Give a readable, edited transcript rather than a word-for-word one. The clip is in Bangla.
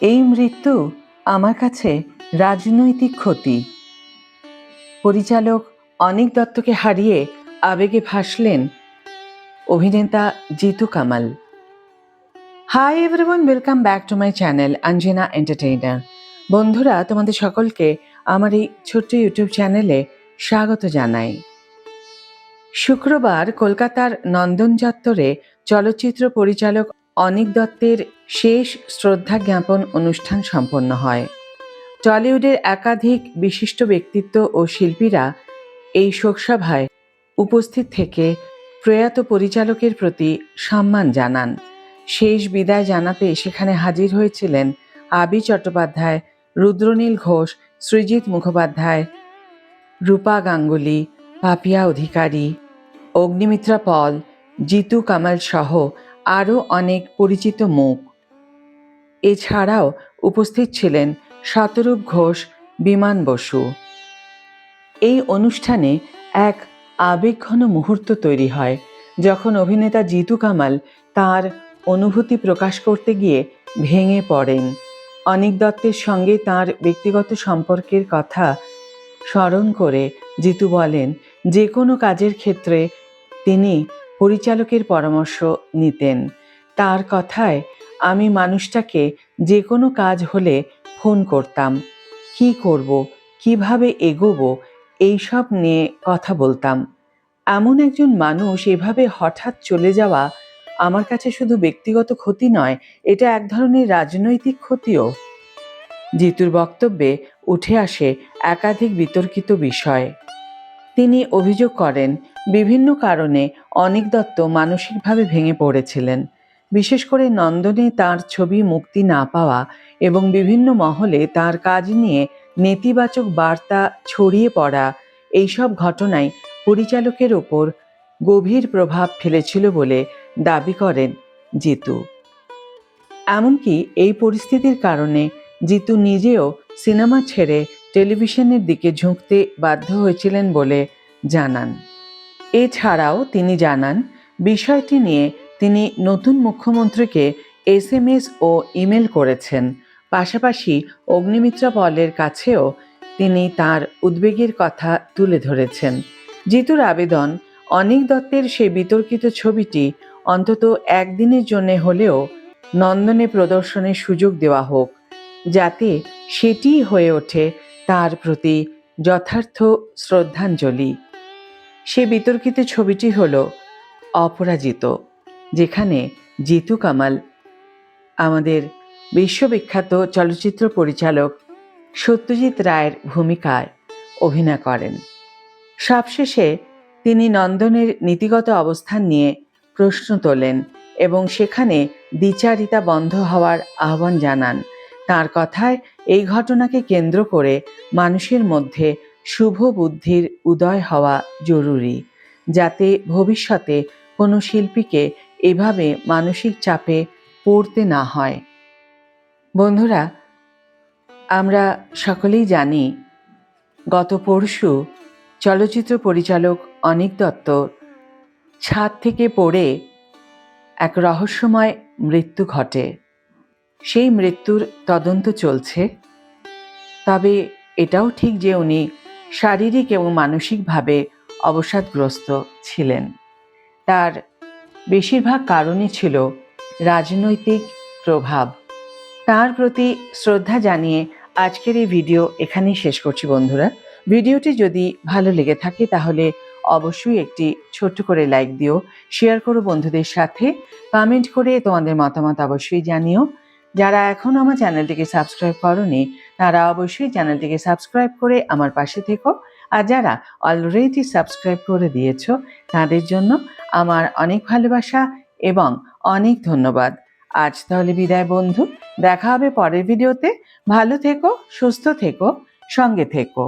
এই মৃত্যু আমার কাছে রাজনৈতিক ক্ষতি। পরিচালক অনিক দত্তকে হারিয়ে আবেগে ভাসলেন অভিনেতা Jitu Kamal. Hi everyone, welcome back to my channel Anjana entertainer. বন্ধুরা, তোমাদের সকলকে আমার এই ছোট্ট ইউটিউব চ্যানেলে স্বাগত জানাই। শুক্রবার কলকাতার নন্দন চত্বরে চলচ্চিত্র পরিচালক অনিক দত্তের শেষ শ্রদ্ধা জ্ঞাপন অনুষ্ঠান সম্পন্ন হয়। টলিউডের একাধিক বিশিষ্ট ব্যক্তিত্ব ও শিল্পীরা এই শোকসভায় উপস্থিত থেকে প্রয়াত পরিচালকের প্রতি সম্মান জানান। শেষ বিদায় জানাতে সেখানে হাজির হয়েছিলেন আবি চট্টোপাধ্যায়, রুদ্রনীল ঘোষ, সৃজিত মুখোপাধ্যায়, রূপা গাঙ্গুলি, পাপিয়া অধিকারী, অগ্নিমিত্রা পল, জিতু কামাল সহ আরও অনেক পরিচিত মুখ। এছাড়াও উপস্থিত ছিলেন শতরূপ ঘোষ, বিমান বসু। এই অনুষ্ঠানে এক আবেগঘন মুহূর্ত তৈরি হয় যখন অভিনেতা জিতু কামাল তার অনুভূতি প্রকাশ করতে গিয়ে ভেঙে পড়েন। অনিক দত্তের সঙ্গে তার ব্যক্তিগত সম্পর্কের কথা স্মরণ করে জিতু বলেন, যে কোনো কাজের ক্ষেত্রে তিনি পরিচালকের পরামর্শ নিতেন। তার কথায়, আমি মানুষটাকে যে কোনো কাজ হলে ফোন করতাম, কি করব, কিভাবে এগোবো, এইসব নিয়ে কথা বলতাম। এমন একজন মানুষ এভাবে হঠাৎ চলে যাওয়া আমার কাছে শুধু ব্যক্তিগত ক্ষতি নয়, এটা এক ধরনের রাজনৈতিক ক্ষতিও। জিতুর বক্তব্যে উঠে আসে একাধিক বিতর্কিত বিষয়। তিনি অভিযোগ করেন, বিভিন্ন কারণে অনিক দত্ত মানসিকভাবে ভেঙে পড়েছিলেন। বিশেষ করে নন্দনে তার ছবি মুক্তি না পাওয়া এবং বিভিন্ন মহলে তার কাজ নিয়ে নেতিবাচক বার্তা ছড়িয়ে পড়া, এইসব ঘটনায় পরিচালকের ওপর গভীর প্রভাব ফেলেছিল বলে দাবি করেন জিতু। এমনকি এই পরিস্থিতির কারণে জিতু নিজেও সিনেমা ছেড়ে টেলিভিশনের দিকে ঝুঁকতে বাধ্য হয়েছিলেন বলে জানান। এছাড়াও তিনি জানান, বিষয়টি নিয়ে তিনি নতুন মুখ্যমন্ত্রীকে SMS ও ইমেল করেছেন। পাশাপাশি অগ্নিমিত্রা পলের কাছেও তিনি তার উদ্বেগের কথা তুলে ধরেছেন। জিতুর আবেদন, অনিক দত্তের সেই বিতর্কিত ছবিটি অন্তত একদিনের জন্য হলেও নন্দনে প্রদর্শনের সুযোগ দেওয়া হোক, যাতে সেটিই হয়ে ওঠে তার প্রতি যথার্থ শ্রদ্ধাঞ্জলি। সে বিতর্কিত ছবিটি হল অপরাজিত, যেখানে জিতু কামাল আমাদের বিশ্ববিখ্যাত চলচ্চিত্র পরিচালক সত্যজিৎ রায়ের ভূমিকায় অভিনয় করেন। সবশেষে তিনি নন্দনের নীতিগত অবস্থান নিয়ে প্রশ্ন তোলেন এবং সেখানে দ্বিচারিতা বন্ধ হওয়ার আহ্বান জানান। তার কথায়, এই ঘটনাকে কেন্দ্র করে মানুষের মধ্যে শুভ বুদ্ধির উদয় হওয়া জরুরি, যাতে ভবিষ্যতে কোনো শিল্পীকে এভাবে মানসিক চাপে পড়তে না হয়। বন্ধুরা, আমরা সকলেই জানি, গত পরশু চলচ্চিত্র পরিচালক অনিক দত্ত ছাদ থেকে পড়ে এক রহস্যময় মৃত্যু ঘটে। সেই মৃত্যুর তদন্ত চলছে। তবে এটাও ঠিক যে উনি শারীরিক এবং মানসিকভাবে অবসাদগ্রস্ত ছিলেন। তার বেশিরভাগ কারণই ছিল রাজনৈতিক প্রভাব। তার প্রতি শ্রদ্ধা জানিয়ে আজকের এই ভিডিও এখানেই শেষ করছি। বন্ধুরা, ভিডিওটি যদি ভালো লেগে থাকে তাহলে অবশ্যই একটি ছোট্ট করে লাইক দিও, শেয়ার করো বন্ধুদের সাথে, কমেন্ট করে তোমাদের মতামত অবশ্যই জানিও। যারা এখনও আমার চ্যানেলটিকে সাবস্ক্রাইব করোনি তারা অবশ্যই চ্যানেলটিকে সাবস্ক্রাইব করে আমার পাশে থেকো। আর যারা অলরেডি সাবস্ক্রাইব করে দিয়েছো তাদের জন্য আমার অনেক ভালোবাসা এবং অনেক ধন্যবাদ। আজ তাহলে বিদায় বন্ধু, দেখা হবে পরের ভিডিওতে। ভালো থেকো, সুস্থ থেকো, সঙ্গে থেকো।